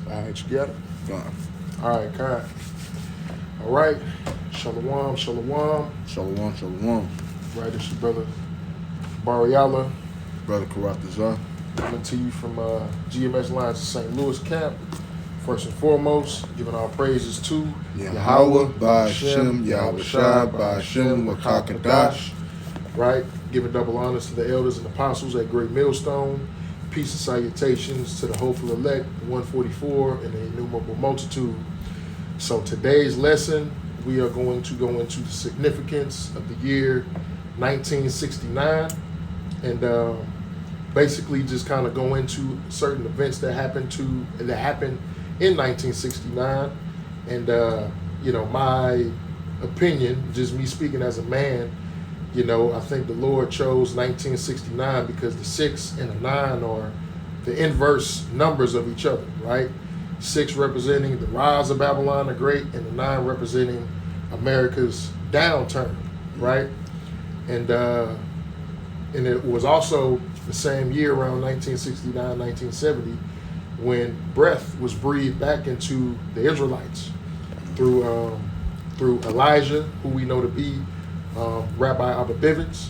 All right, you got it? Fine. All right, kind. All right. Shalom, shalom. Shalom, shalom. Right, it's your brother Bariala. Brother Karatazar. Coming to you from GMS Lines of St. Louis Camp. First and foremost, giving our praises to Yahweh, Ba'ashem, Yahweh Shai, Ba'ashem, Wakakadash. Right, giving double honors to the elders and apostles at Great Millstone. Peace and salutations to the hopeful elect, the 144, and the innumerable multitude. So today's lesson, we are going to go into the significance of the year 1969, and basically just kind of go into certain events that happened in 1969, and my opinion, just me speaking as a man. I think the Lord chose 1969 because the 6 and the 9 are the inverse numbers of each other, right? 6 representing the rise of Babylon the Great, and the 9 representing America's downturn, right? And it was also the same year, around 1969, 1970, when breath was breathed back into the Israelites through Elijah, who we know to be Rabbi Abba Bivens,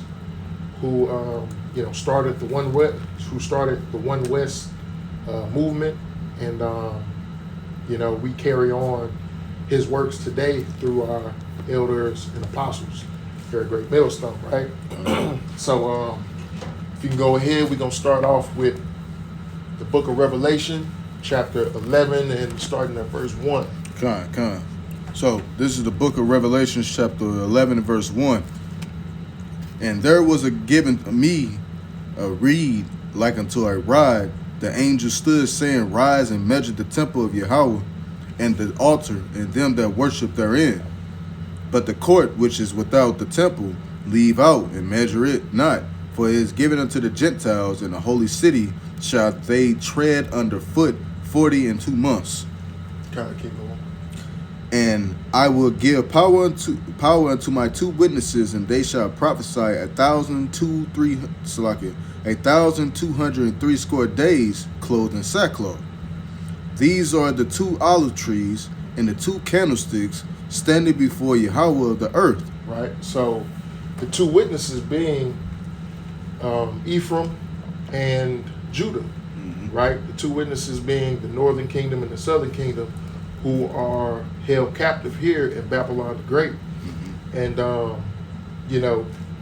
who started the One West movement, and we carry on his works today through our elders and apostles here at Great Millstone, right? So if you can go ahead, we're gonna start off with the Book of Revelation, chapter 11, and starting at verse 1. Con. So this is the book of Revelation, chapter 11, verse 1. And there was given me a reed like unto a rod. The angel stood, saying, Rise and measure the temple of Yahweh, and the altar, and them that worship therein. But the court which is without the temple, leave out, and measure it not. For it is given unto the Gentiles, in the holy city shall they tread under foot 42 months. Kind of keep going. And I will give power unto my 2 witnesses, and they shall prophesy 1,203 score days, clothed in sackcloth. These are the 2 olive trees and the 2 candlesticks standing before Yahweh of the earth. Right. So the 2 witnesses being Ephraim and Judah. Mm-hmm. Right. The 2 witnesses being the northern kingdom and the southern kingdom, who are held captive here in Babylon the Great. Mm-hmm. And,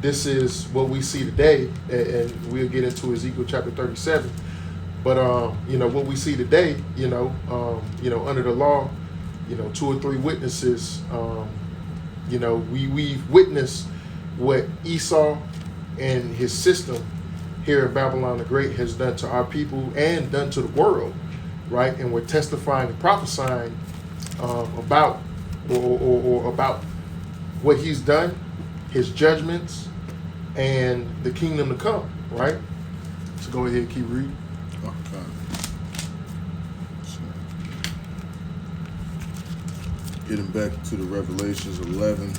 this is what we see today, and we'll get into Ezekiel chapter 37. But, what we see today, under the law, 2 or 3 witnesses, we've witnessed what Esau and his system here in Babylon the Great has done to our people and done to the world, right? And we're testifying and prophesying about what he's done, his judgments, and the kingdom to come, right? So go ahead and keep reading. Okay. So, getting back to the Revelations 11.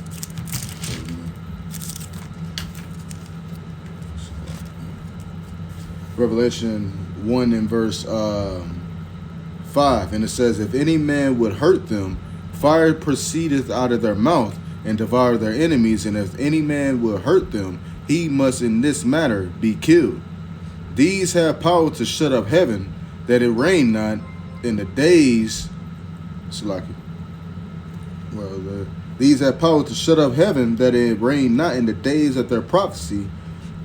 Revelation 1 and verse 5, and it says, If any man would hurt them, fire proceedeth out of their mouth, and devour their enemies, and if any man will hurt them, he must in this matter be killed. These have power to shut up heaven, that it rain not in the days. These have power to shut up heaven, that it rain not in the days of their prophecy,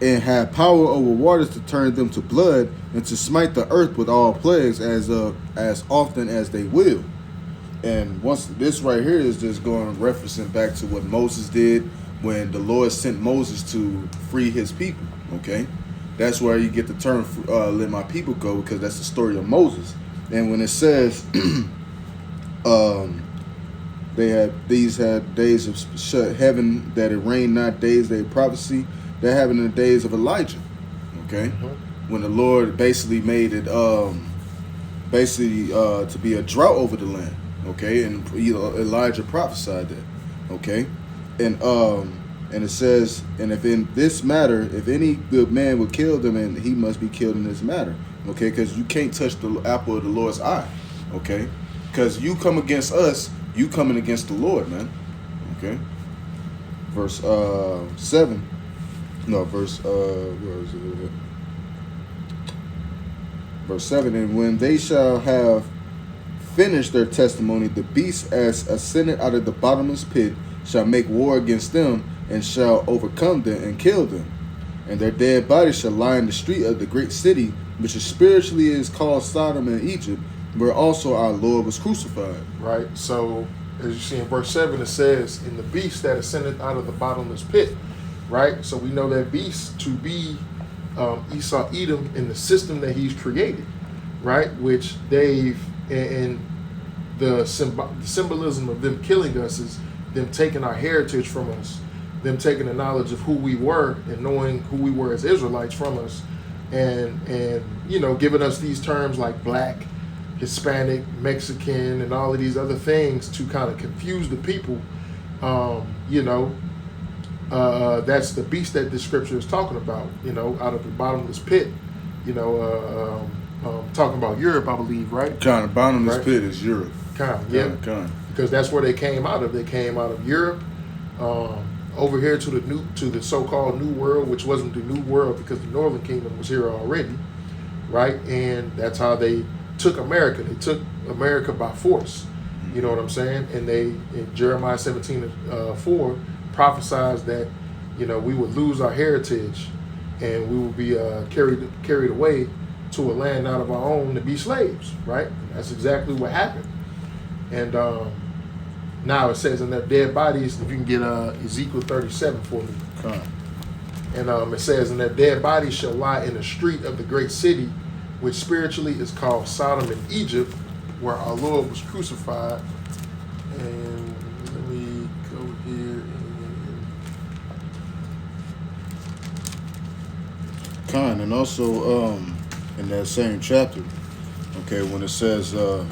and have power over waters to turn them to blood, and to smite the earth with all plagues as often as they will. And once this right here is just going referencing back to what Moses did when the Lord sent Moses to free his people. Okay, that's where you get the term "let my people go," because that's the story of Moses. And when it says these had days of shut heaven, that it rained not, days they prophecy, that happened in the days of Elijah. Okay, when the Lord basically made it to be a drought over the land. Okay, and Elijah prophesied that. Okay, and it says, and if in this matter, if any good man would kill them, and he must be killed in this matter. Okay, because you can't touch the apple of the Lord's eye. Okay, because you come against us, you coming against the Lord, man. Okay. Verse 7. No, verse where is it? Verse 7. And when they shall have finished their testimony, the beast as ascended out of the bottomless pit shall make war against them, and shall overcome them and kill them. And their dead bodies shall lie in the street of the great city, which is spiritually is called Sodom and Egypt, where also our Lord was crucified. Right. So as you see in verse 7, it says, in the beast that ascended out of the bottomless pit. Right. So we know that beast to be Esau Edom in the system that he's created. Right. Which they've, and the symbolism of them killing us is them taking our heritage from us, them taking the knowledge of who we were and knowing who we were as Israelites from us, and you know, giving us these terms like black, Hispanic, Mexican, and all of these other things to kind of confuse the people. You know, that's the beast that the scripture is talking about, you know, out of the bottomless pit, you know, talking about Europe, I believe, right? Kind of bottomless Right. pit is Europe. Yeah. Kind. Because that's where they came out of. They came out of Europe, over here to the so-called New World, which wasn't the New World because the Northern Kingdom was here already, right? And that's how they took America. They took America by force. You know what I'm saying? And they, in Jeremiah 17:4, prophesies that, you know, we would lose our heritage and we will be carried away to a land not of our own to be slaves, right? And that's exactly what happened. And now it says in their dead bodies, if you can get Ezekiel 37 for me. Kind. And it says, and their dead bodies shall lie in the street of the great city, which spiritually is called Sodom and Egypt, where our Lord was crucified. And let me go here. Kind. And also in that same chapter, okay, when it says in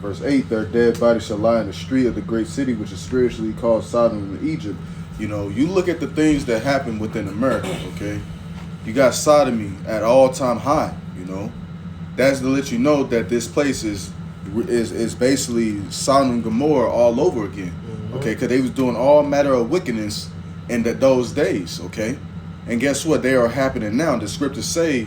verse 8, their dead bodies shall lie in the street of the great city, which is spiritually called Sodom and Egypt. You know, you look at the things that happen within America, okay? You got sodomy at all-time high, you know? That's to let you know that this place is basically Sodom and Gomorrah all over again, okay? Because they was doing all matter of wickedness in those days, okay? And guess what? They are happening now. The scriptures say,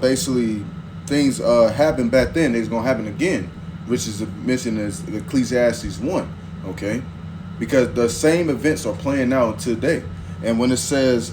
basically things happened back then. It's gonna happen again, which is mentioned as Ecclesiastes 1. Okay, because the same events are playing out today. And when it says,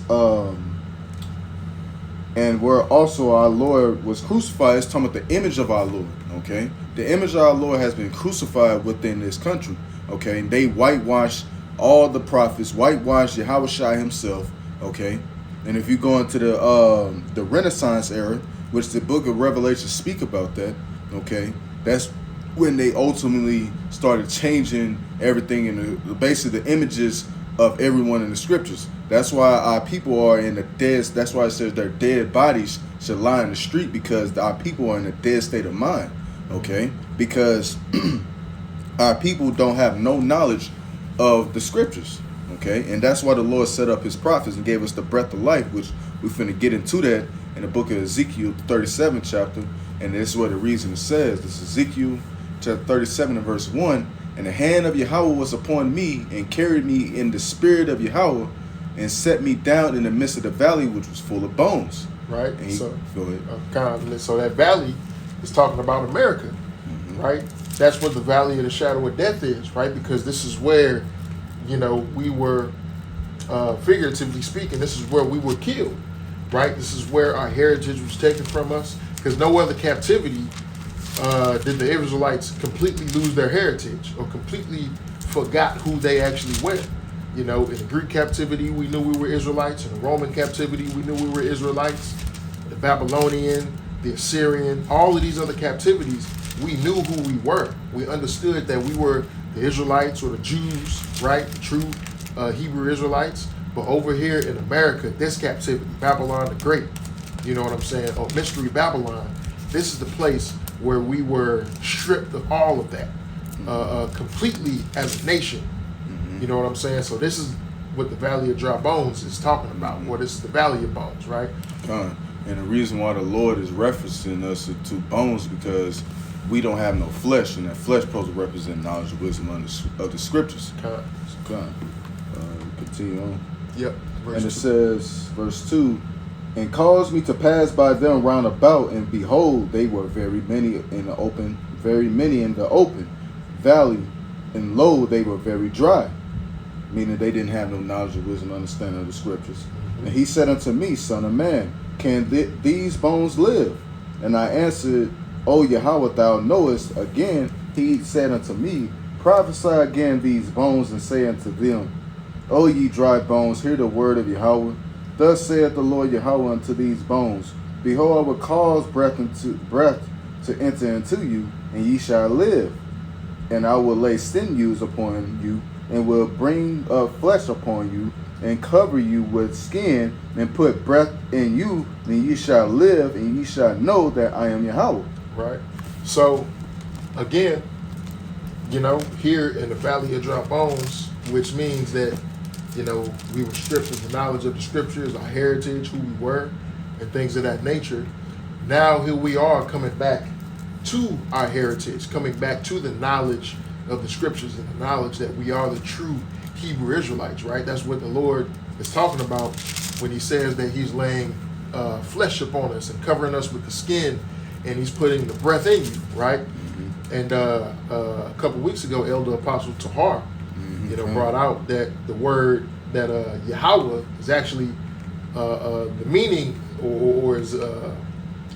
and where also our Lord was crucified, it's talking about the image of our Lord. Okay, the image of our Lord has been crucified within this country. Okay, and they whitewashed all the prophets, whitewashed Yahushua himself. Okay. And if you go into the Renaissance era, which the book of Revelation speak about that, okay, that's when they ultimately started changing everything in basically the images of everyone in the scriptures. That's why our people are in the dead. That's why it says their dead bodies should lie in the street, because our people are in a dead state of mind, okay? Because our people don't have no knowledge of the scriptures. Okay, and that's why the Lord set up his prophets and gave us the breath of life, which we're finna get into that in the book of Ezekiel, 37th chapter. And this is what the reason it says. This is Ezekiel chapter 37 and verse 1. And the hand of Yahweh was upon me and carried me in the spirit of Yahweh and set me down in the midst of the valley, which was full of bones. Right. And So, go ahead. so that valley is talking about America, right? That's what the valley of the shadow of death is, right? Because this is where, you know, we were, figuratively speaking, this is where we were killed, right? This is where our heritage was taken from us, because no other captivity did the Israelites completely lose their heritage or completely forgot who they actually were. You know, in the Greek captivity, we knew we were Israelites. In the Roman captivity, we knew we were Israelites. The Babylonian, the Assyrian, all of these other captivities, we knew who we were. We understood that we were the Israelites or the Jews, right? The true Hebrew Israelites. But over here in America, this captivity, Babylon the Great, you know what I'm saying? Or Mystery Babylon, this is the place where we were stripped of all of that completely as a nation. You know what I'm saying? So this is what the Valley of Dry Bones is talking about. What is the Valley of Bones, right? And the reason why the Lord is referencing us to bones because we don't have no flesh, and that flesh supposed to represent knowledge, wisdom of the scriptures. Continue on. Yep. And it says, verse 2, and caused me to pass by them round about, and behold, they were very many in the open valley, and lo, they were very dry, meaning they didn't have no knowledge of wisdom, understanding of the scriptures. And he said unto me, Son of man, can these bones live? And I answered, O Yahweh, thou knowest. Again he said unto me, prophesy again these bones, and say unto them, O ye dry bones, hear the word of Yahweh. Thus saith the Lord Yahweh unto these bones, behold, I will cause breath to enter into you, and ye shall live. And I will lay sinews upon you, and will bring up flesh upon you, and cover you with skin, and put breath in you, and ye shall live, and ye shall know that I am Yahweh. Right. So, again, here in the Valley of Dry Bones, which means that, we were stripped of the knowledge of the scriptures, our heritage, who we were, and things of that nature. Now here we are coming back to our heritage, coming back to the knowledge of the scriptures and the knowledge that we are the true Hebrew Israelites, right? That's what the Lord is talking about when he says that he's laying flesh upon us and covering us with the skin, and he's putting the breath in you, right? Mm-hmm. And a couple weeks ago, Elder Apostle Tahar, brought out that the word that Yahweh is actually the meaning, or is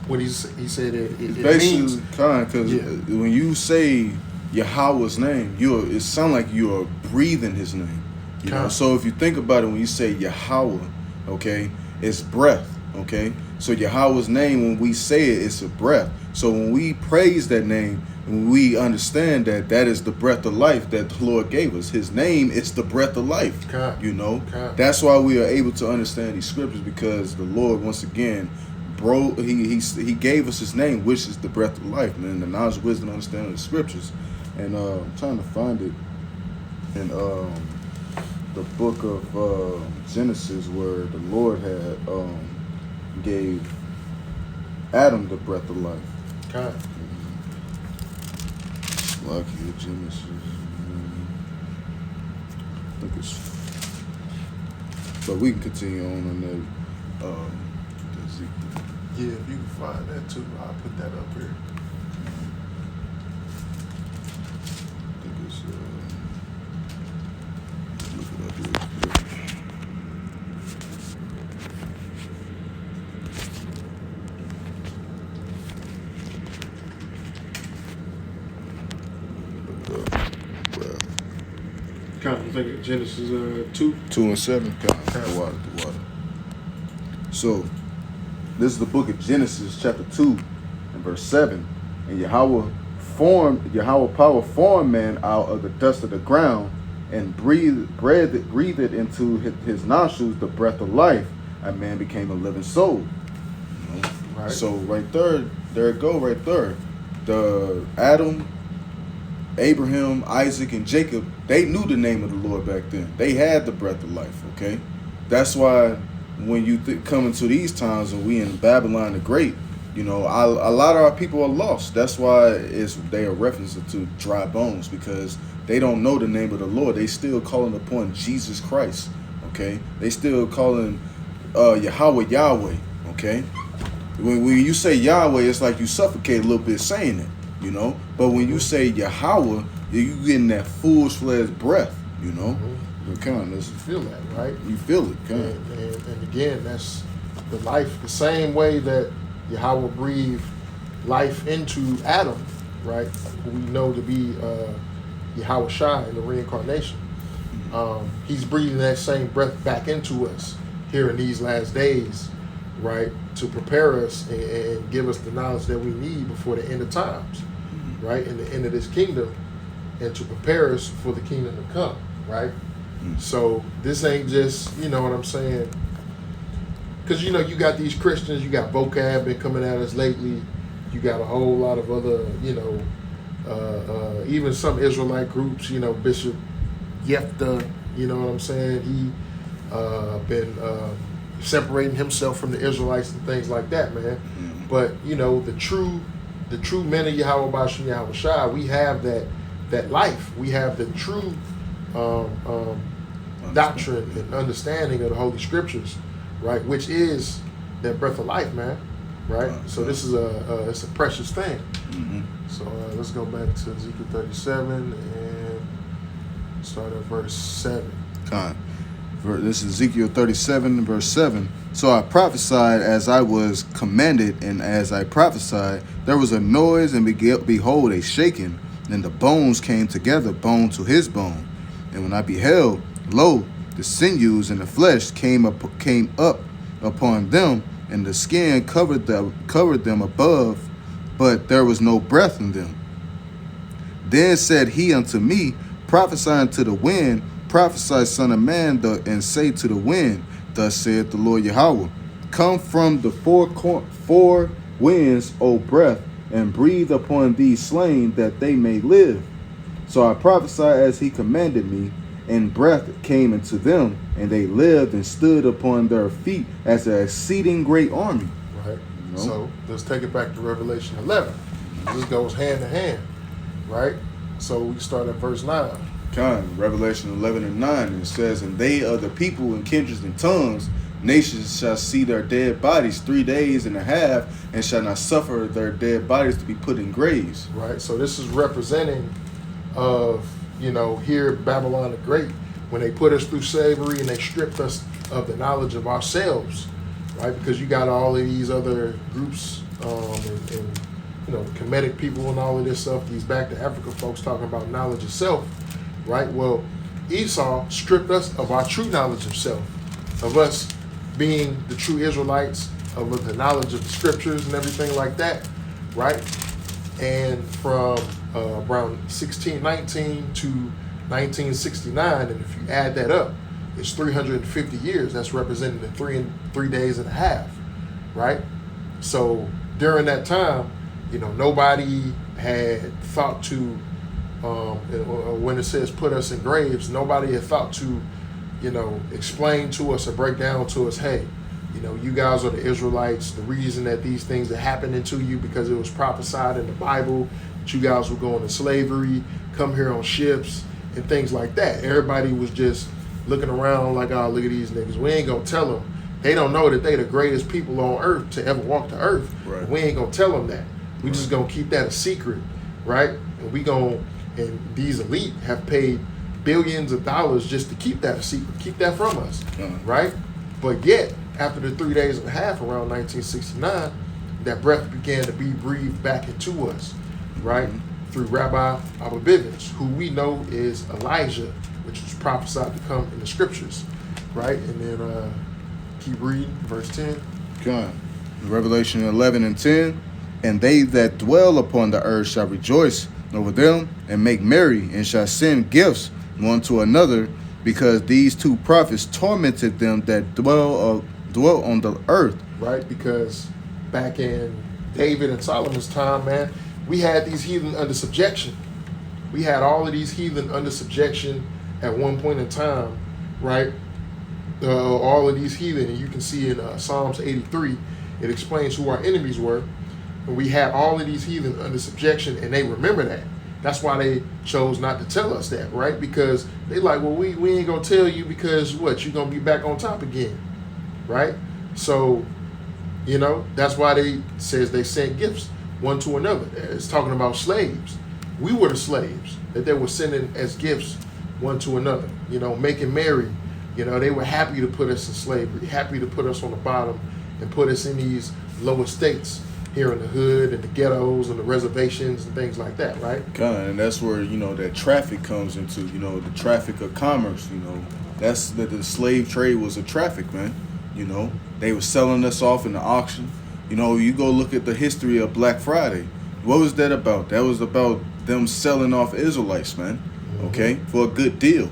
what he said it means. Because when you say Yahweh's name, it sounds like you are breathing his name. You know? So if you think about it, when you say Yahweh, okay, it's breath. Okay, so Yahweh's name, when we say it, it's a breath. So when we praise that name, we understand that that is the breath of life that the Lord gave us. His name is the breath of life. That's why we are able to understand these scriptures, because the Lord, once again, he gave us his name, which is the breath of life, man, the knowledge, wisdom, understanding of the scriptures. And I'm trying to find it in the book of Genesis, where the Lord had gave Adam the breath of life. Lucky Genesis. I think it's. But we can continue on that. Ezekiel. Yeah, if you can find that too, I'll put that up here. I think it's. Look it up real quick. I think Genesis 2 and 7. The water. So this is the book of Genesis, chapter 2, and verse 7. And Yahweh power formed man out of the dust of the ground, and breathed into his nostrils the breath of life, and man became a living soul. Right. So right there it go right there. The Adam, Abraham, Isaac, and Jacob, they knew the name of the Lord back then. They had the breath of life, okay? That's why when you come into these times and we in Babylon the Great, a lot of our people are lost. That's why they are referencing to dry bones, because they don't know the name of the Lord. They still calling upon Jesus Christ, okay? They still calling Yahweh, okay? When you say Yahweh, it's like you suffocate a little bit saying it. But when you say Yahweh, you getting that full-fledged breath, Mm-hmm. You feel that, right? You feel it, and again, that's the life, the same way that Yahweh breathed life into Adam, right? Who we know to be Yahweh Shai in the reincarnation. He's breathing that same breath back into us here in these last days, right? To prepare us and give us the knowledge that we need before the end of times, right? And the end of this kingdom, and to prepare us for the kingdom to come, right? So this ain't just, you know what I'm saying? Because, you got these Christians, you got vocab been coming at us lately. You got a whole lot of other, even some Israelite groups, Bishop Yefta, you know what I'm saying? been separating himself from the Israelites and things like that, man. Mm-hmm. But you know, the true men of Yahweh Bashim Yahweh Shai, we have that life. We have the true doctrine and understanding of the Holy Scriptures, right? Which is that breath of life, man. Right. So this is it's a precious thing. Mm-hmm. So let's go back to Ezekiel 37 and start at verse 7. This is Ezekiel 37, verse 7. So I prophesied as I was commanded, and as I prophesied, there was a noise, and behold, a shaking, and the bones came together, bone to his bone. And when I beheld, lo, the sinews and the flesh came up upon them, and the skin covered them above, but there was no breath in them. Then said he unto me, prophesying to the wind, prophesy, son of man, and say to the wind, thus saith the Lord Yahweh, come from the four winds, O breath, and breathe upon these slain, that they may live. So I prophesied as he commanded me, and breath came into them, and they lived and stood upon their feet as an exceeding great army. Right. You know? So let's take it back to Revelation 11. This goes hand in hand, right? So we start at verse 9. Revelation 11 and 9, it says, and they of the people and kindreds and tongues, nations shall see their dead bodies 3 days and a half, and shall not suffer their dead bodies to be put in graves. Right. So this is representing of, you know, here Babylon the Great, when they put us through slavery and they stripped us of the knowledge of ourselves, right? Because you got all of these other groups and you know, the Kemetic people and all of this stuff, these back to Africa folks talking about knowledge of self, right? Well, Esau stripped us of our true knowledge of self, of us being the true Israelites, of the knowledge of the scriptures and everything like that, right? And from around 1619 to 1969, and if you add that up, it's 350 years. That's represented in 3 days and a half, right? So during that time, you know, nobody had thought to, when it says put us in graves, nobody had thought to, you know, explain to us or break down to us, hey, you know, you guys are the Israelites. The reason that these things are happening to you because it was prophesied in the Bible that you guys were going to slavery, come here on ships and things like that. Everybody was just looking around like, oh, look at these niggas. We ain't gonna tell them. They don't know that they the greatest people on earth to ever walk the earth. Right. We ain't gonna tell them that. We just gonna keep that a secret, right? And these elite have paid billions of dollars just to keep that a secret, keep that from us, right? But yet, after the 3 days and a half, around 1969, that breath began to be breathed back into us, right? Through Rabbi Abba Bivens, who we know is Elijah, which was prophesied to come in the scriptures, right? And then keep reading, verse 10. Revelation 11 and 10, and they that dwell upon the earth shall rejoice over them and make merry, and shall send gifts one to another, because these two prophets tormented them that dwell on the earth. Right, because back in David and Solomon's time, man, we had these heathen under subjection. We had all of these heathen under subjection at one point in time, right? All of these heathen, and you can see in Psalms 83, it explains who our enemies were. And we had all of these heathen under subjection, and they remember that. That's why they chose not to tell us that, right? Because they like, well, we ain't gonna tell you because what? You're gonna be back on top again, right? So, you know, that's why they sent gifts one to another. It's talking about slaves. We were the slaves that they were sending as gifts one to another, you know, making merry. You know, they were happy to put us in slavery, happy to put us on the bottom and put us in these lower states here in the hood and the ghettos and the reservations and things like that, right? And that's where, you know, that traffic comes into, you know, the traffic of commerce, you know. That's the slave trade was a traffic, man. You know, they were selling us off in the auction. You know, you go look at the history of Black Friday. What was that about? That was about them selling off Israelites, man. Okay, for a good deal.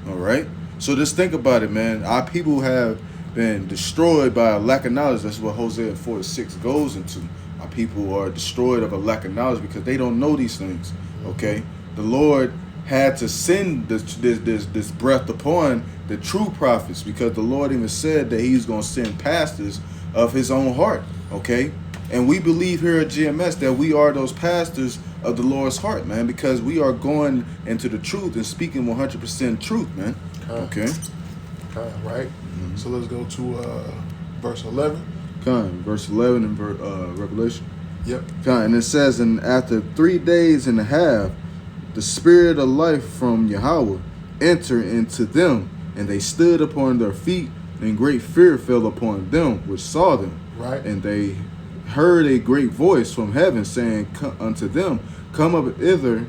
All right. So just think about it, man. Our people have been destroyed by a lack of knowledge. That's what Hosea 4:6 goes into. Our people are destroyed of a lack of knowledge because they don't know these things. Okay, the Lord had to send this breath upon the true prophets, because the Lord even said that he's going to send pastors of his own heart, okay? And we believe here at GMS that we are those pastors of the Lord's heart, man, because we are going into the truth and speaking 100% truth, man. Okay? Right? So let's go to verse 11. Verse 11 in Revelation. Yep. And it says, and after 3 days and a half, the spirit of life from Yahweh entered into them, and they stood upon their feet, and great fear fell upon them which saw them. Right. And they heard a great voice from heaven saying unto them, come up hither.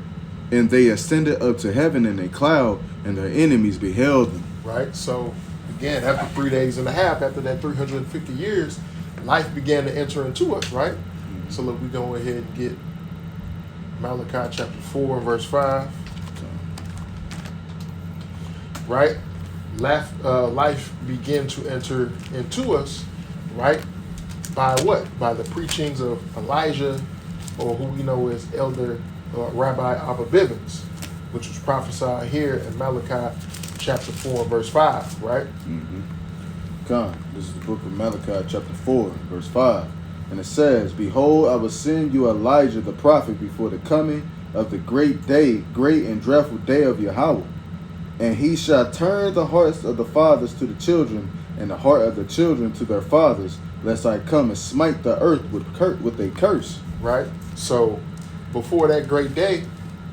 And they ascended up to heaven in a cloud, and their enemies beheld them. Right. So again, after 3 days and a half, after that 350 years, life began to enter into us, right? So look, we go ahead and get Malachi chapter 4 and verse 5. Right? Life began to enter into us, right? By what? By the preachings of Elijah, or who we know as Elder Rabbi Abba Bivens, which was prophesied here in Malachi chapter 4 verse 5, right? This is the book of Malachi chapter 4 verse 5. And it says, behold, I will send you Elijah the prophet before the coming of the great day, great and dreadful day of Yahweh. And he shall turn the hearts of the fathers to the children, and the heart of the children to their fathers, lest I come and smite the earth with a curse. Right? So before that great day,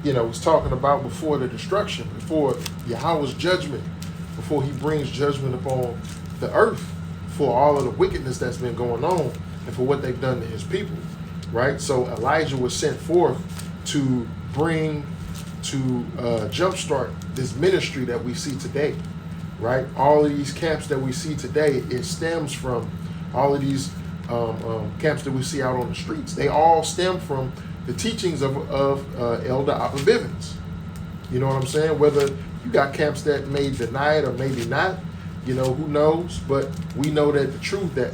it's talking about before the destruction, before Yahweh's judgment, before he brings judgment upon the earth for all of the wickedness that's been going on and for what they've done to his people. Right? So Elijah was sent forth to jumpstart this ministry that we see today, right? All of these camps that we see today, it stems from all of these camps that we see out on the streets. They all stem from the teachings of Elder Abba Bivens. You know what I'm saying? Whether you got camps that may deny it or maybe not, who knows? But we know that the truth, that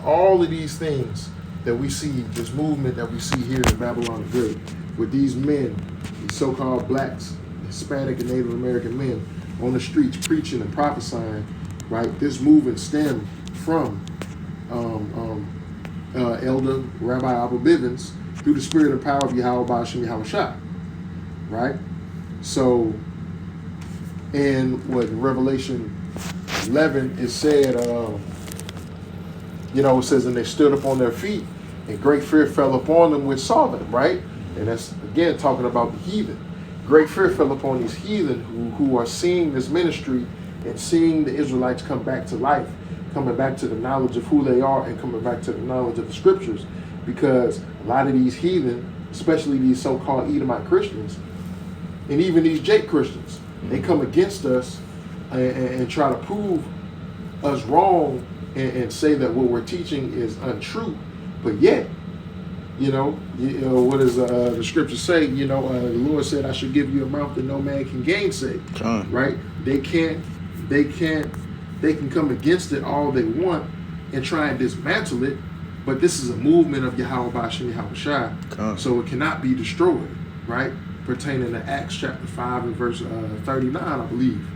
all of these things that we see, this movement that we see here in Babylon the Great, with these men, these so-called blacks, Hispanic and Native American men on the streets preaching and prophesying, right? This movement stemmed from Elder Rabbi Abba Bivens through the spirit and power of Yahweh Ba'ashem Yahweh Shah, right? So, in Revelation 11, it said, it says, and they stood up on their feet, and great fear fell upon them which saw them, right? And that's, again, talking about the heathen. Great fear fell upon these heathen who are seeing this ministry and seeing the Israelites come back to life, coming back to the knowledge of who they are and coming back to the knowledge of the scriptures. Because a lot of these heathen, especially these so-called Edomite Christians, and even these Jake Christians, they come against us and try to prove us wrong and say that what we're teaching is untrue. But yet, what does the scripture say? The Lord said, I should give you a mouth that no man can gainsay. Right? They can come against it all they want and try and dismantle it, but this is a movement of Yahweh Ba'ashem Yahweh Shai, so it cannot be destroyed, right? Pertaining to Acts chapter 5 and verse 39, I believe.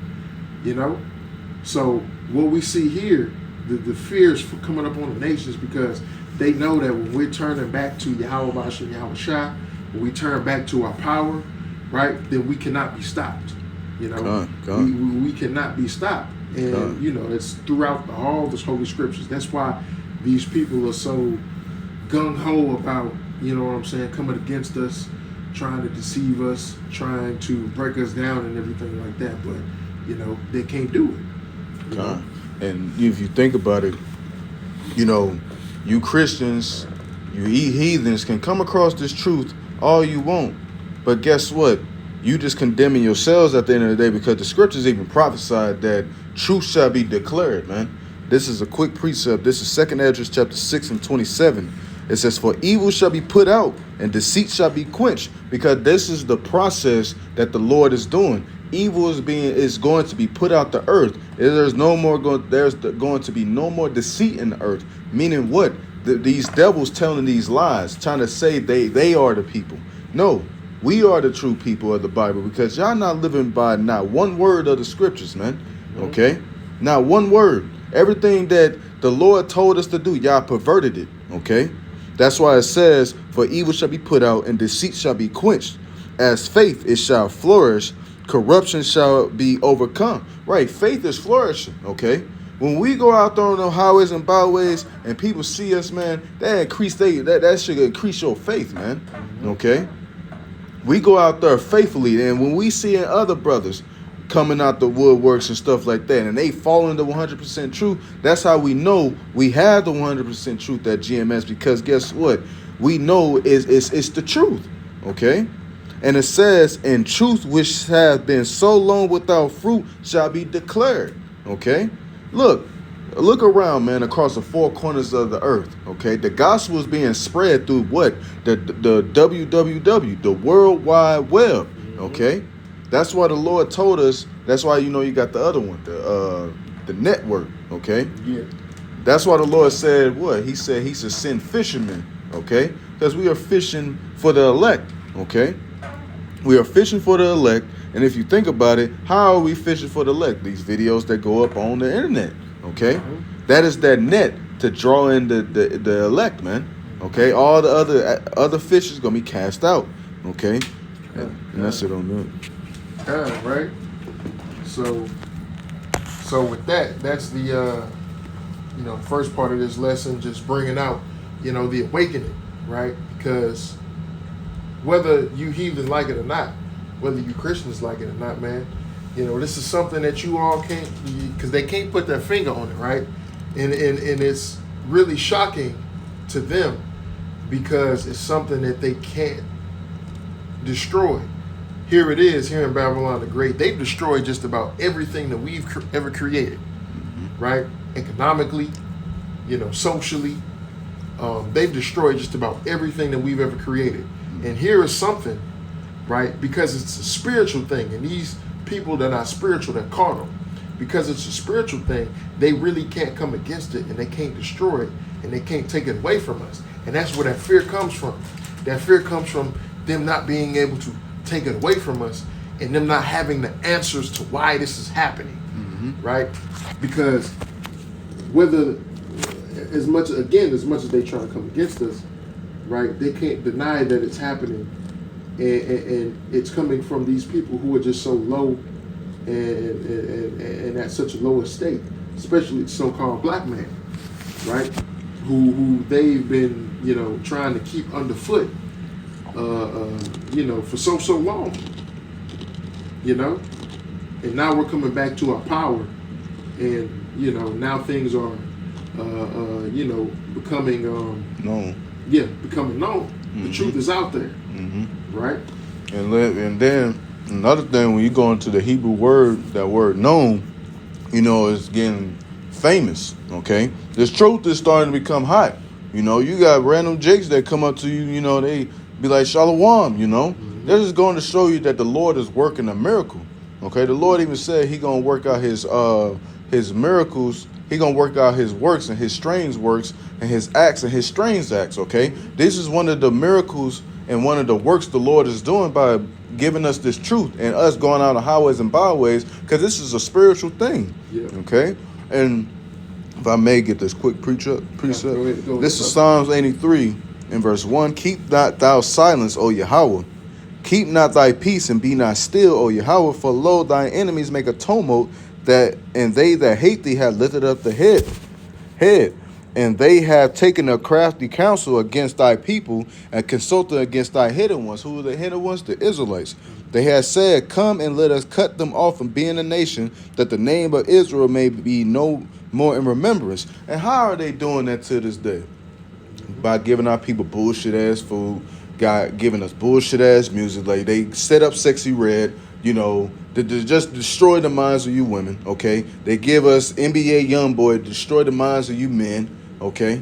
So what we see here, the fears for coming up on the nations, because they know that when we're turning back to Yahweh Ba'ashem Yahweh Shai, when we turn back to our power, right, then we cannot be stopped. We cannot be stopped. And, it's throughout all the Holy Scriptures. That's why these people are so gung-ho about, coming against us, trying to deceive us, trying to break us down and everything like that. But, they can't do it. And if you think about it, you Christians, you heathens can come across this truth all you want. But guess what? You just condemning yourselves at the end of the day, because the scriptures even prophesied that truth shall be declared, man. This is a quick precept. This is 2nd Esdras chapter 6 and 27. It says, for evil shall be put out and deceit shall be quenched, because this is the process that the Lord is doing. Evil is going to be put out the earth. There's going to be no more deceit in the earth. Meaning what? These devils telling these lies, trying to say they are the people. No, we are the true people of the Bible, because y'all not living by not one word of the scriptures, man. Okay? Not one word. Everything that the Lord told us to do, y'all perverted it. Okay? That's why it says, for evil shall be put out and deceit shall be quenched. As faith, it shall flourish. Corruption shall be overcome. Right? Faith is flourishing. Okay? When we go out there on the highways and byways and people see us, man, that should increase your faith, man. Okay? We go out there faithfully, and when we see other brothers coming out the woodworks and stuff like that, and they fall into 100% truth, that's how we know we have the 100% truth at GMS, because guess what? We know it's the truth, okay? And it says, in truth which has been so long without fruit shall be declared, okay? Look around, man, across the four corners of the earth, okay? The gospel is being spread through what? The WWW, the World Wide Web, okay? That's why the Lord told us, that's why, you got the other one, the network, okay? Yeah. That's why the Lord said what? He said he should send fishermen, okay? Because we are fishing for the elect, okay? We are fishing for the elect, and if you think about it, how are we fishing for the elect? These videos that go up on the internet, okay? That is that net to draw in the elect, man, okay? All the other fish is going to be cast out, okay? And that's it on that. Right. So with that's the first part of this lesson, just bringing out the awakening, right? Because whether you heathen like it or not, whether you Christians like it or not, man, this is something that you all can't, because they can't put their finger on it, right? And it's really shocking to them because it's something that they can't destroy. Here it is, here in Babylon the Great. They've destroyed just about everything that we've ever created, right? Economically, socially. They've destroyed just about everything that we've ever created. And here is something, right? Because it's a spiritual thing. And these people that are not spiritual, they're carnal. Because it's a spiritual thing, they really can't come against it, and they can't destroy it, and they can't take it away from us. And that's where that fear comes from. That fear comes from them not being able to take it away from us, and them not having the answers to why this is happening, right? Because whether, as much as they try to come against us, right, they can't deny that it's happening, and it's coming from these people who are just so low and at such a low estate, especially the so-called black man, right, who they've been trying to keep underfoot for so long, and now we're coming back to our power, and now things are becoming known. Yeah, becoming known. The truth is out there, right? And then another thing, when you go into the Hebrew word, that word known, is getting famous, okay? This truth is starting to become hot. You got random jakes that come up to you, they be like, Shalom, They're just going to show you that the Lord is working a miracle, okay? The Lord even said he going to work out his miracles. He going to work out his works and his strange works and his acts and his strange acts, okay? This is one of the miracles and one of the works the Lord is doing by giving us this truth and us going out on highways and byways, because this is a spiritual thing, okay? And if I may get this quick precept. Go ahead. This is Psalms 83 in verse 1. Keep not thou silence, O Yahweh. Keep not thy peace and be not still, O Yahweh, for lo, thine enemies make a tumult, and they that hate thee have lifted up the head. And they have taken a crafty counsel against thy people and consulted against thy hidden ones. Who are the hidden ones? The Israelites. They have said, come and let us cut them off from being a nation, that the name of Israel may be no more in remembrance. And how are they doing that to this day? By giving our people bullshit ass food, God giving us bullshit ass music. Like, they set up Sexy Red, to just destroy the minds of you women, okay? They give us NBA Youngboy to destroy the minds of you men, okay?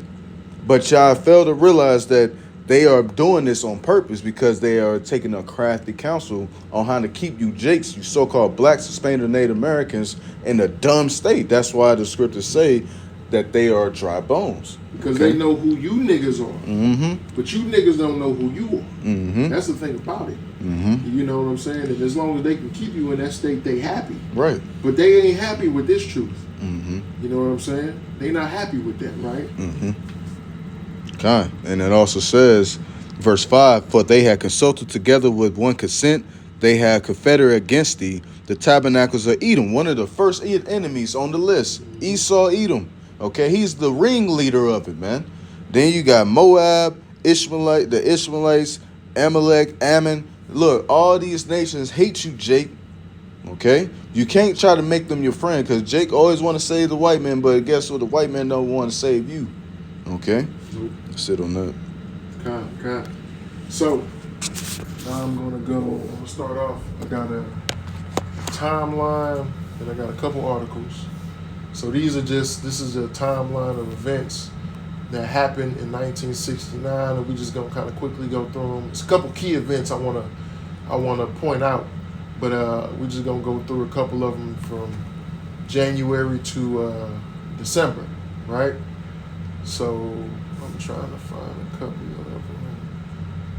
But y'all fail to realize that they are doing this on purpose, because they are taking a crafty counsel on how to keep you jakes, you so-called blacks, Hispanic, Native Americans, in a dumb state. That's why the scriptures say, that they are dry bones. Because they know who you niggas are. Mm-hmm. But you niggas don't know who you are. Mm-hmm. That's the thing about it. Mm-hmm. You know what I'm saying? And as long as they can keep you in that state, they happy. Right. But they ain't happy with this truth. Mm-hmm. You know what I'm saying? They not happy with that, right? Mm-hmm. Okay. And it also says, verse 5, for they had consulted together with one consent, they had confederate against thee, the tabernacles of Edom, one of the first enemies on the list, Esau, Edom. Okay, he's the ringleader of it, man. Then you got Moab, the Ishmaelites, Amalek, Ammon. Look, all these nations hate you, Jake. Okay, you can't try to make them your friend because Jake always want to save the white man, but guess what? The white man don't want to save you. Okay, sit on that. Okay. So I'm gonna start off. I got a timeline and I got a couple articles. So this is a timeline of events that happened in 1969, and we just gonna kind of quickly go through them. It's a couple key events I wanna point out, but we're just gonna go through a couple of them from January to December, right? So I'm trying to find a couple of them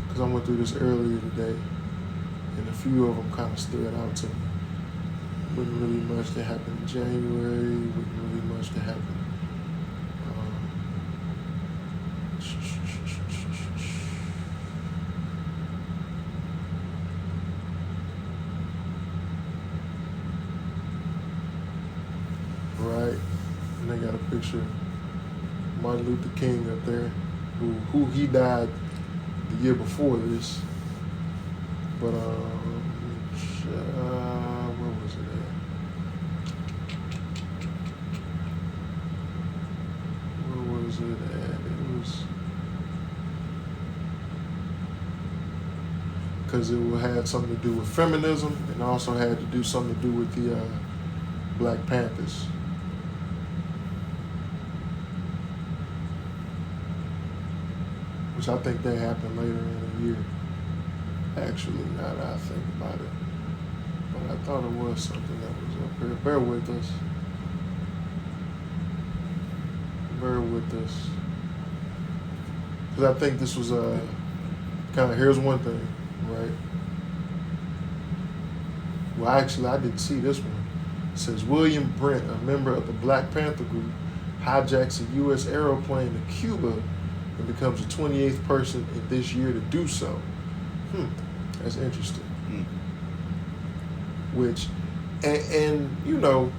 because I went through this earlier today, and a few of them kind of stood out to me. Wasn't really much that happened in January. Wasn't really much that happened. Right, and they got a picture of Martin Luther King up there, who he died the year before this. But where was it at? Where was it at? It was because it had something to do with feminism and also had to do something to do with the Black Panthers. Which I think that happened later in the year. Actually, now that I think about it. But I thought it was something that was up here. Bear with us. Because I think this was here's one thing, right? Well, actually, I didn't see this one. It says, William Brent, a member of the Black Panther group, hijacks a U.S. airplane to Cuba and becomes the 28th person in this year to do so. That's interesting. Which, and you know,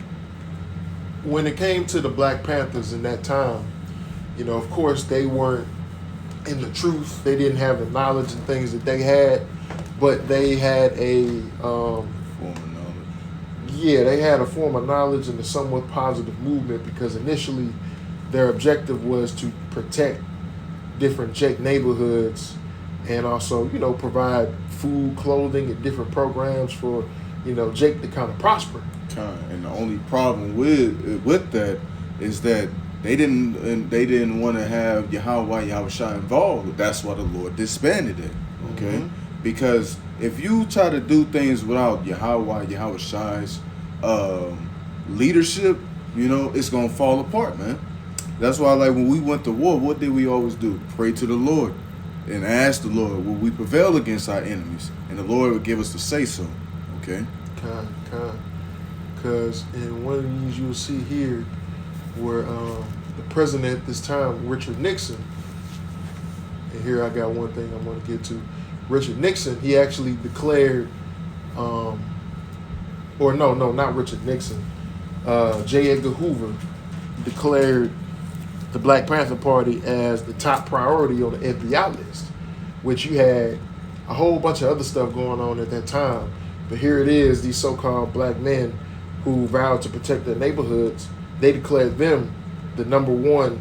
when it came to the Black Panthers in that time, you know, of course they weren't in the truth. They didn't have the knowledge and things that they had, but they had a Form of knowledge. Yeah, they had a form of knowledge and a somewhat positive movement because initially their objective was to protect different Jake neighborhoods and also, you know, provide food, clothing, and different programs for, you know, Jake to kind of prosper. And the only problem with that is that they didn't want to have Yahushua involved. That's why the Lord disbanded it. Okay, because if you try to do things without Yahushua's leadership, you know, it's gonna fall apart, man. That's why, like, when we went to war, what did we always do? Pray to the Lord and ask the Lord, will we prevail against our enemies? And the Lord would give us the say-so, okay? Because in one of these you'll see here where the president at this time, Richard Nixon, and here I got one thing I'm going to get to. Richard Nixon, he actually declared, not Richard Nixon, J. Edgar Hoover declared the Black Panther Party as the top priority on the FBI list, which you had a whole bunch of other stuff going on at that time. But here it is, these so-called black men who vowed to protect their neighborhoods, they declared them the number one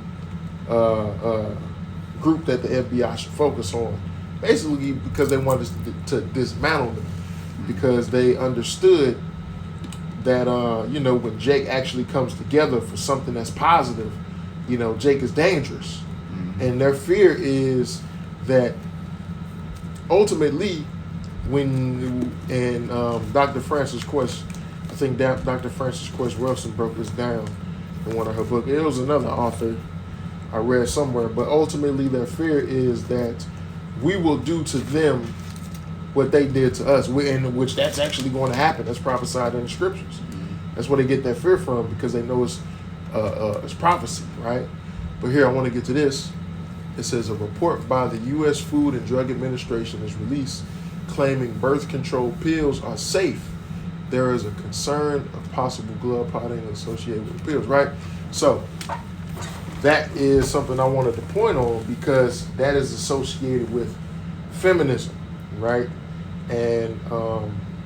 group that the FBI should focus on. Basically because they wanted to dismantle them, because they understood that, when Jake actually comes together for something that's positive, you know, Jake is dangerous. And their fear is that ultimately Dr. Francis Quest, I think Dr. Francis Quest Wilson broke this down. in one of her books. It was another author I read somewhere, but ultimately their fear is that we will do to them what they did to us, in which that's actually going to happen. That's prophesied in the scriptures. That's where they get that fear from, because they know it's prophecy, right? But here I want to get to this. It says a report by the U.S. Food and Drug Administration is released claiming birth control pills are safe. There is a concern of possible blood clotting associated with pills, right? So that is something I wanted to point on, because that is associated with feminism, right? And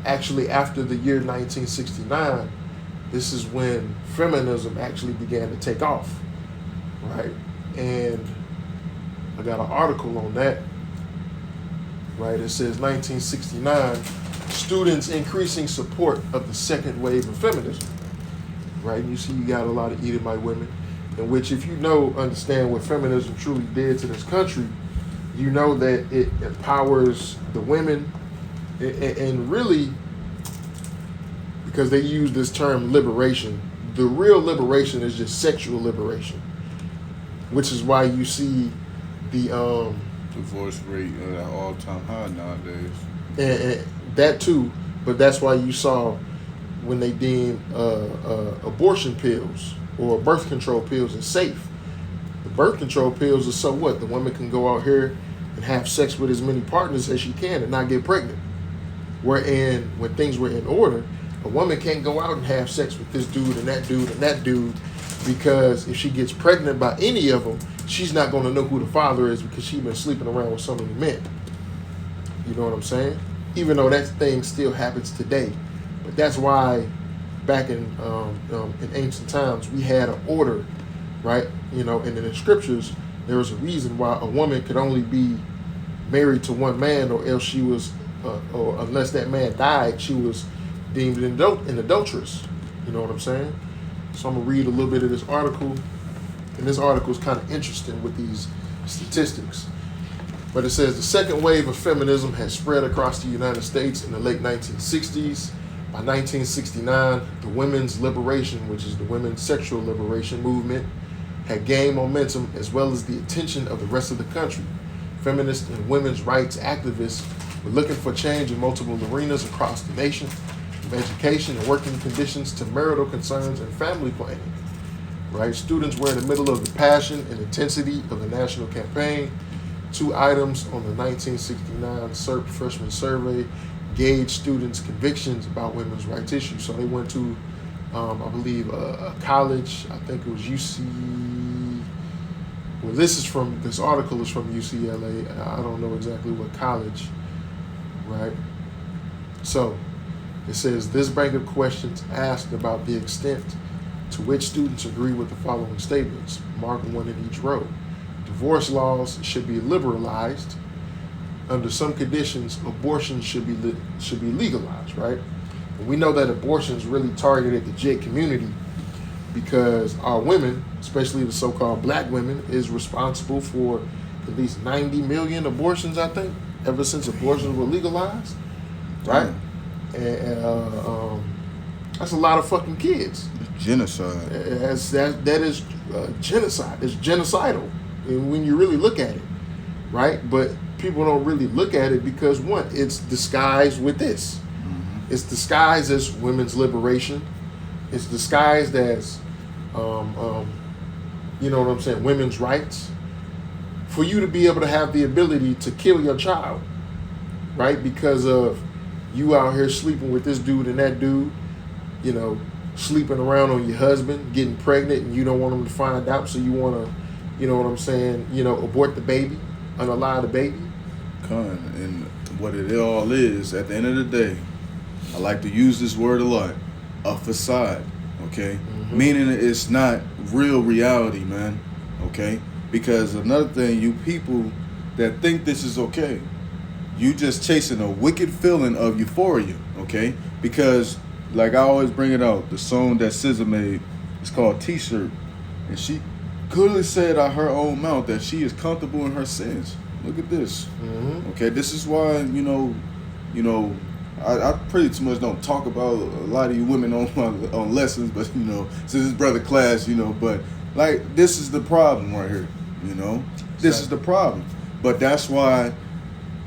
actually after the year 1969, this is when feminism actually began to take off, right? And I got an article on that, right? It says 1969, students increasing support of the second wave of feminism, right? And you see you got a lot of Edomite women, in which, if you understand what feminism truly did to this country, you know that it empowers the women, and really, because they use this term liberation, the real liberation is just sexual liberation, which is why you see the divorce rate at an all-time high nowadays. And that too, but that's why you saw when they deemed abortion pills or birth control pills as safe. The birth control pills are so what? The woman can go out here and have sex with as many partners as she can and not get pregnant. Wherein, when things were in order, a woman can't go out and have sex with this dude and that dude and that dude, because if she gets pregnant by any of them, she's not going to know who the father is, because she's been sleeping around with so many men. You know what I'm saying? Even though that thing still happens today. But that's why back in ancient times, we had an order, right? You know, and in the scriptures, there was a reason why a woman could only be married to one man, or else she was, or unless that man died, she was deemed an adulteress. You know what I'm saying? So I'm going to read a little bit of this article. And this article is kind of interesting with these statistics. But it says the second wave of feminism has spread across the United States in the late 1960s. By 1969, the women's liberation, which is the women's sexual liberation movement, had gained momentum, as well as the attention of the rest of the country. Feminists and women's rights activists were looking for change in multiple arenas across the nation, from education and working conditions to marital concerns and family planning. Right? Students were in the middle of the passion and intensity of the national campaign. 2 items on the 1969 SERP freshman survey gauged students' convictions about women's rights issues. So they went to, I believe, a college. I think it was UC. Well, this article is from UCLA. I don't know exactly what college, right? So it says this bank of questions asked about the extent to which students agree with the following statements. Mark one in each row. Divorce laws should be liberalized. Under some conditions, abortion should be legalized, right? And we know that abortion is really targeted at the JIT community, because our women, especially the so-called black women, is responsible for at least 90 million abortions, I think, ever since abortions were legalized, right? And that's a lot of fucking kids. Genocide. That is genocide. It's genocidal when you really look at it, right? But people don't really look at it because, one, it's disguised with this. Mm-hmm. It's disguised as women's liberation. It's disguised as, you know what I'm saying, women's rights. For you to be able to have the ability to kill your child, right? Because of you out here sleeping with this dude and that dude, you know, sleeping around on your husband, getting pregnant, and you don't want him to find out, so you want to, you know what I'm saying, you know, abort the baby, unalive the baby. And what it all is, at the end of the day, I like to use this word a lot, a facade, okay? Mm-hmm. Meaning it's not real reality, man, okay? Because another thing, you people that think this is okay, you just chasing a wicked feeling of euphoria, okay? Because, like I always bring it out, the song that SZA made is called T-Shirt, and she clearly said out her own mouth that she is comfortable in her sins. Look at this. Mm-hmm. Okay, this is why, you know, I pretty much don't talk about a lot of you women on lessons, but since it's brother class, but like this is the problem right here, this is the problem. But that's why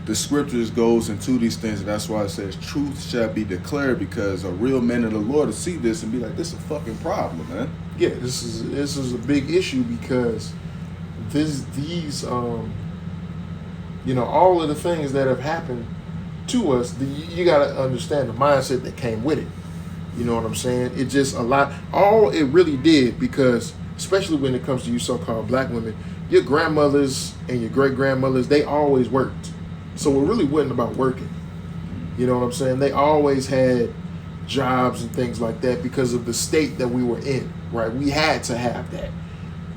the scriptures goes into these things, and that's why it says truth shall be declared, because a real man of the Lord will see this and be like, this is a fucking problem, man. Yeah, this is a big issue, because these all of the things that have happened to us, you got to understand the mindset that came with it. You know what I'm saying? It just all it really did, because especially when it comes to you so-called black women, your grandmothers and your great-grandmothers, they always worked. So it really wasn't about working. You know what I'm saying? They always had jobs and things like that because of the state that we were in, right? We had to have that.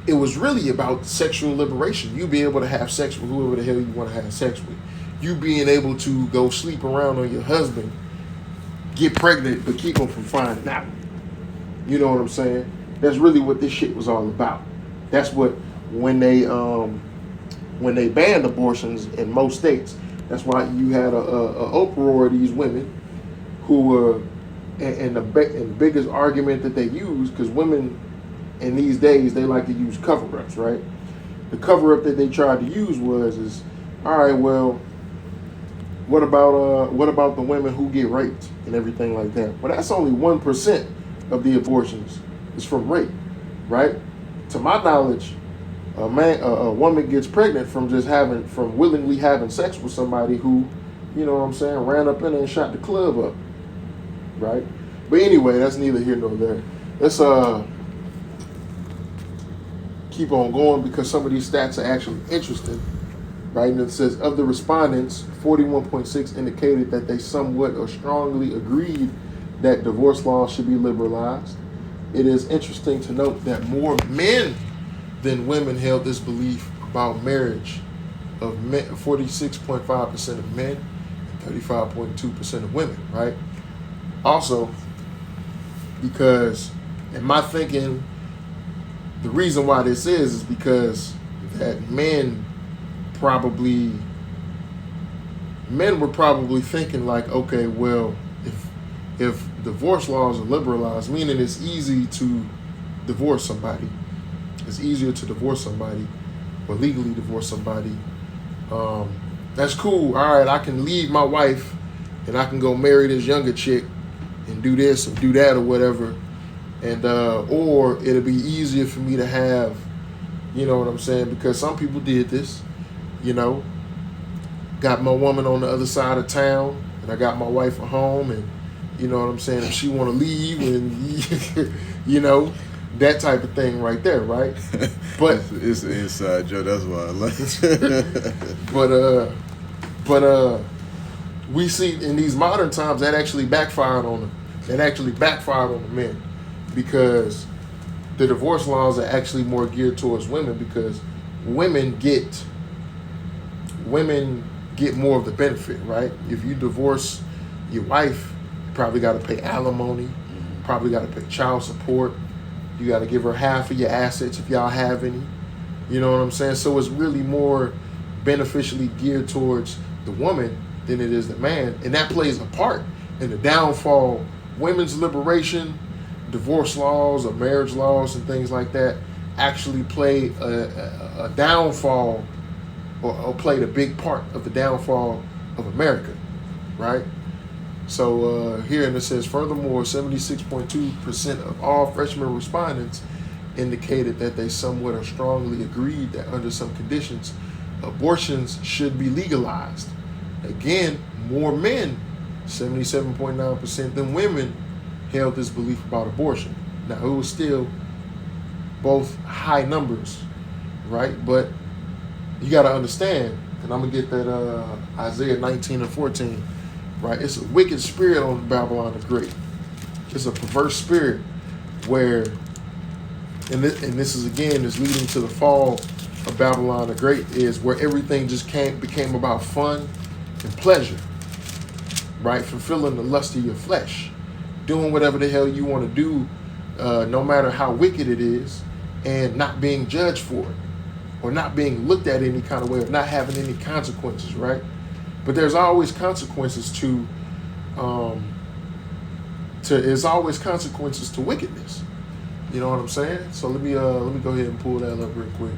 It was really about sexual liberation. You being able to have sex with whoever the hell you want to have sex with. You being able to go sleep around on your husband, get pregnant, but keep him from finding out. You know what I'm saying? That's really what this shit was all about. That's what, when they banned abortions in most states, that's why you had a uproar of these women who were, and the biggest argument that they use, because women in these days, they like to use cover-ups, right? The cover-up that they tried to use is, all right, well, what about the women who get raped and everything like that? Well, that's only 1% of the abortions is from rape, right? To my knowledge, a woman gets pregnant from willingly having sex with somebody who, you know what I'm saying, ran up in there and shot the club up, right? But anyway, that's neither here nor there. Let's keep on going, because some of these stats are actually interesting, right? And it says, of the respondents, 41.6 indicated that they somewhat or strongly agreed that divorce laws should be liberalized. It is interesting to note that more men than women held this belief about marriage, of men, 46.5% of men and 35.2% of women, right? Also, because in my thinking, the reason why this is because that men were probably thinking like, okay, well, if divorce laws are liberalized, meaning it's easy to divorce somebody, it's easier to divorce somebody or legally divorce somebody, that's cool. All right, I can leave my wife and I can go marry this younger chick and do this or do that or whatever, and or it'll be easier for me to have, you know what I'm saying, because some people did this, got my woman on the other side of town and I got my wife at home, and you know what I'm saying, if she want to leave, and that type of thing right there, right? But it's an inside joke, that's why I like it. but we see in these modern times that actually backfired on them. That actually backfired on the men, because the divorce laws are actually more geared towards women, because women get more of the benefit, right? If you divorce your wife, you probably got to pay alimony, probably got to pay child support, you got to give her half of your assets if y'all have any, you know what I'm saying? So it's really more beneficially geared towards the woman than it is the man, and that plays a part in the downfall. Women's liberation, divorce laws or marriage laws and things like that actually play a downfall, or played a big part of the downfall of America, right? So here, and it says, furthermore, 76.2% of all freshman respondents indicated that they somewhat or strongly agreed that under some conditions, abortions should be legalized. Again, more men, 77.9% than women, held this belief about abortion. Now, it was still both high numbers, right? But you got to understand, and I'm going to get that Isaiah 19 and 14, right? It's a wicked spirit on Babylon the Great. It's a perverse spirit where, and this is again, is leading to the fall of Babylon the Great, is where everything just became about fun and pleasure, right? Fulfilling the lust of your flesh, doing whatever the hell you want to do, no matter how wicked it is, and not being judged for it, or not being looked at any kind of way, or not having any consequences, right? But there's always consequences to There's always consequences to wickedness. You know what I'm saying? So let me go ahead and pull that up real quick.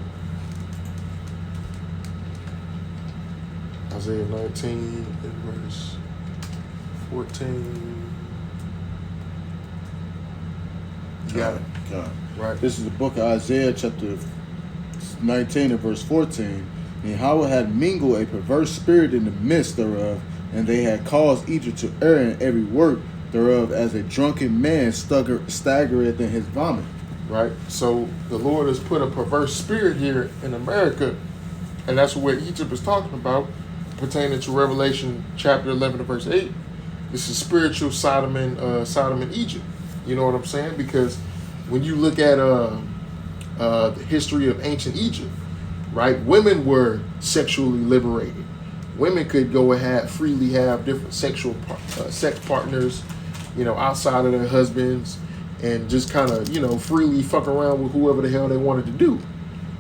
Isaiah 19 and verse 14. You got it. God. Right. This is the book of Isaiah, chapter 19 and verse 14. And Yahweh had mingled a perverse spirit in the midst thereof, and they had caused Egypt to err in every work thereof, as a drunken man staggereth in his vomit. Right. So the Lord has put a perverse spirit here in America, and that's what Egypt is talking about, pertaining to Revelation chapter 11 and verse 8. This is spiritual Sodom and Egypt. You know what I'm saying? Because when you look at the history of ancient Egypt, right, women were sexually liberated. Women could go ahead freely have different sexual sex partners, you know, outside of their husbands, and just kind of, you know, freely fuck around with whoever the hell they wanted to do.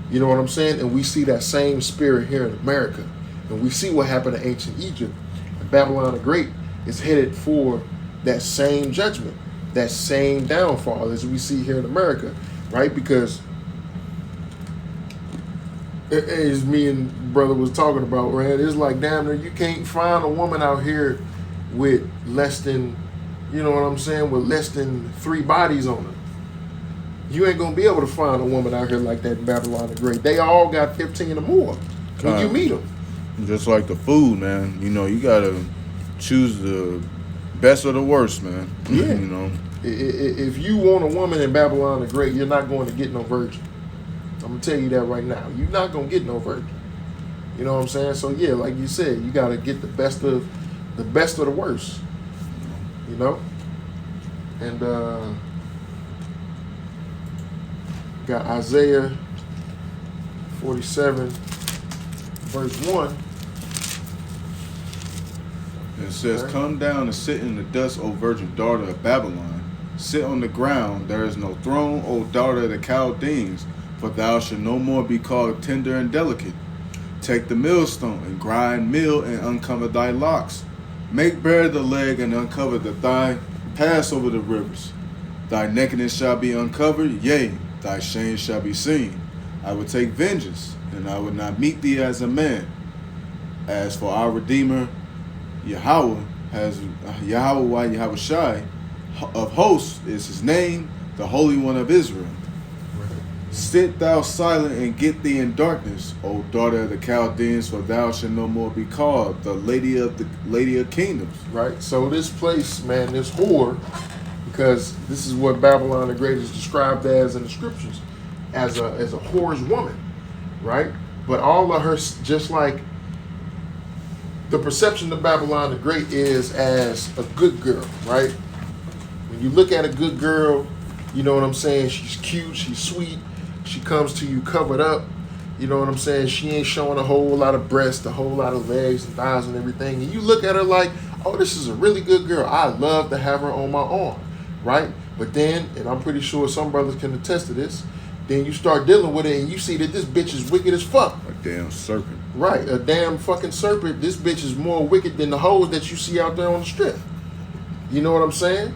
You know what I'm saying? And we see that same spirit here in America. And we see what happened to ancient Egypt. And Babylon the Great is headed for that same judgment, that same downfall as we see here in America, right? Because as me and brother was talking about, right, it's like, damn near you can't find a woman out here with less than, you know what I'm saying, with less than 3 bodies on her. You ain't gonna be able to find a woman out here like that in Babylon the Great. They all got 15 or more when you meet them. Just like the food, man. You know, you gotta choose the best or the worst, man. Yeah. You know, if you want a woman in Babylon the Great, you're not going to get no virgin. I'm gonna tell you that right now. You're not gonna get no virgin. You know what I'm saying? So yeah, like you said, you gotta get the best of the worst. You know? And got Isaiah 47 verse 1. it says, Okay. "Come down and sit in the dust, O virgin daughter of Babylon. Sit on the ground. There is no throne, O daughter of the Chaldeans. For thou shalt no more be called tender and delicate. Take the millstone and grind meal and uncover thy locks. Make bare the leg and uncover the thigh. Pass over the rivers. Thy nakedness shall be uncovered, yea, thy shame shall be seen. I will take vengeance, and I will not meet thee as a man. As for our Redeemer, Yahweh Yahweh Shai of hosts is his name, the Holy One of Israel. Sit thou silent and get thee in darkness, O daughter of the Chaldeans, for thou shalt no more be called the Lady of Kingdoms." Right? So this place, man, this whore, because this is what Babylon the Great is described as in the scriptures, as a whore's woman, right? But all of her, just like the perception of Babylon the Great is as a good girl, right? When you look at a good girl, you know what I'm saying? She's cute, she's sweet, she comes to you covered up, you know what I'm saying? She ain't showing a whole lot of breasts, a whole lot of legs and thighs and everything. And you look at her like, oh, this is a really good girl. I love to have her on my arm, right? But then, and I'm pretty sure some brothers can attest to this, then you start dealing with it and you see that this bitch is wicked as fuck. A damn serpent. Right, a damn fucking serpent. This bitch is more wicked than the hoes that you see out there on the strip. You know what I'm saying?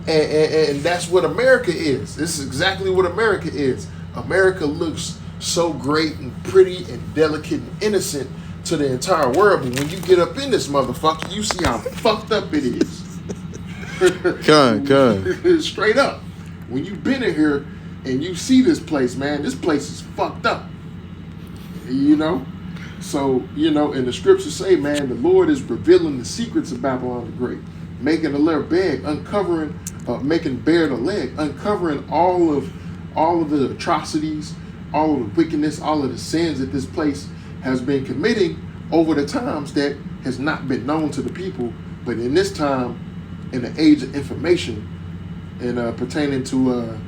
And that's what America is. This is exactly what America is. America looks so great and pretty and delicate and innocent to the entire world, but when you get up in this motherfucker, you see how fucked up it is. Con. Straight up. When you've been in here and you see this place, man, this place is fucked up. You know? So, you know, and the scriptures say, man, the Lord is revealing the secrets of Babylon the Great, making the letter beg, uncovering, making bare the leg, uncovering all of the atrocities, all of the wickedness, all of the sins that this place has been committing over the times that has not been known to the people. But in this time, in the age of information, and pertaining to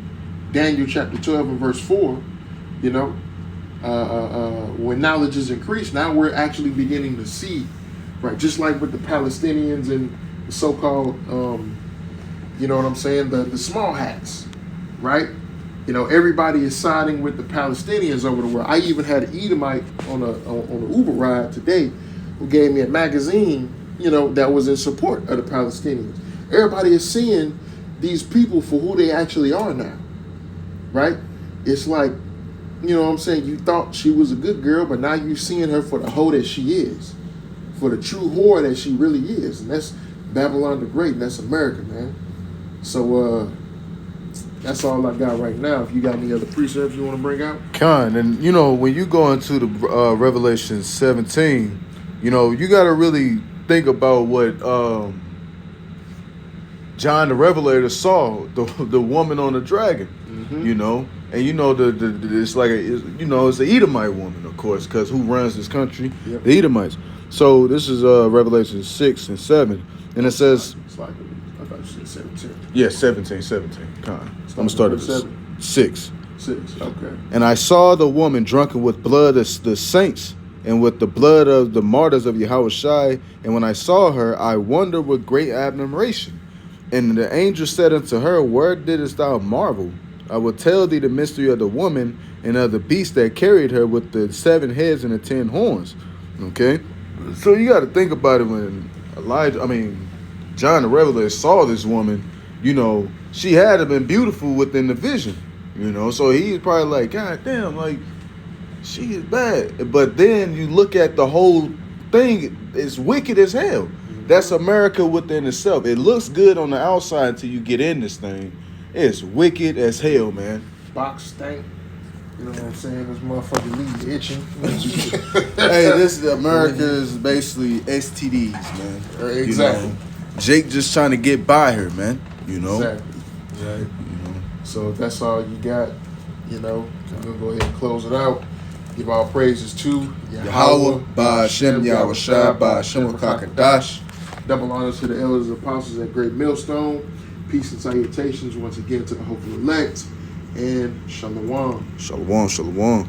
Daniel chapter 12 and verse 4, you know, when knowledge is increased, now we're actually beginning to see, right, just like with the Palestinians and the so-called, you know what I'm saying, the small hats, right? You know, everybody is siding with the Palestinians over the world. I even had an Edomite on an Uber ride today who gave me a magazine that was in support of the Palestinians. Everybody is seeing these people for who they actually are now, right? It's like, what I'm saying? You thought she was a good girl, but now you're seeing her for the hoe that she is, for the true whore that she really is. And that's Babylon the Great, and that's America, man. So, that's all I got right now. If you got any other precepts you want to bring out? And when you go into the Revelation 17, you got to really think about what John the Revelator saw, the woman on the dragon, and it's like it's the Edomite woman, of course, because who runs this country? Yep. The Edomites. So this is Revelation 6 and 7, and it says, it's like I thought you said 17. Yeah, 17. I'm gonna start at 6. 6. Okay. And I saw the woman drunken with blood of the saints and with the blood of the martyrs of Yahushua. And when I saw her, I wondered with great admiration. And the angel said unto her, where didst thou marvel? I will tell thee the mystery of the woman and of the beast that carried her with the 7 heads and the 10 horns. Okay? So you got to think about it when John the Revelator saw this woman, she had to been beautiful within the vision, So he's probably like, God damn, like, she is bad. But then you look at the whole thing, it's wicked as hell. That's America within itself. It looks good on the outside until you get in this thing. It's wicked as hell, man. Box stank. You know what I'm saying? This motherfucker leave itching. Hey, this is America is basically STDs, man. Exactly. Jake just trying to get by here, man. Exactly. Right. So if that's all you got, we're gonna go ahead and close it out. Give all praises to Yahweh, Ba'Shem, Yahushua, Ba'Shem Kakadash. Double honors to the elders and apostles at Great Millstone. Peace and salutations once again to the hopeful elect. And shalom. Shalom, shalom.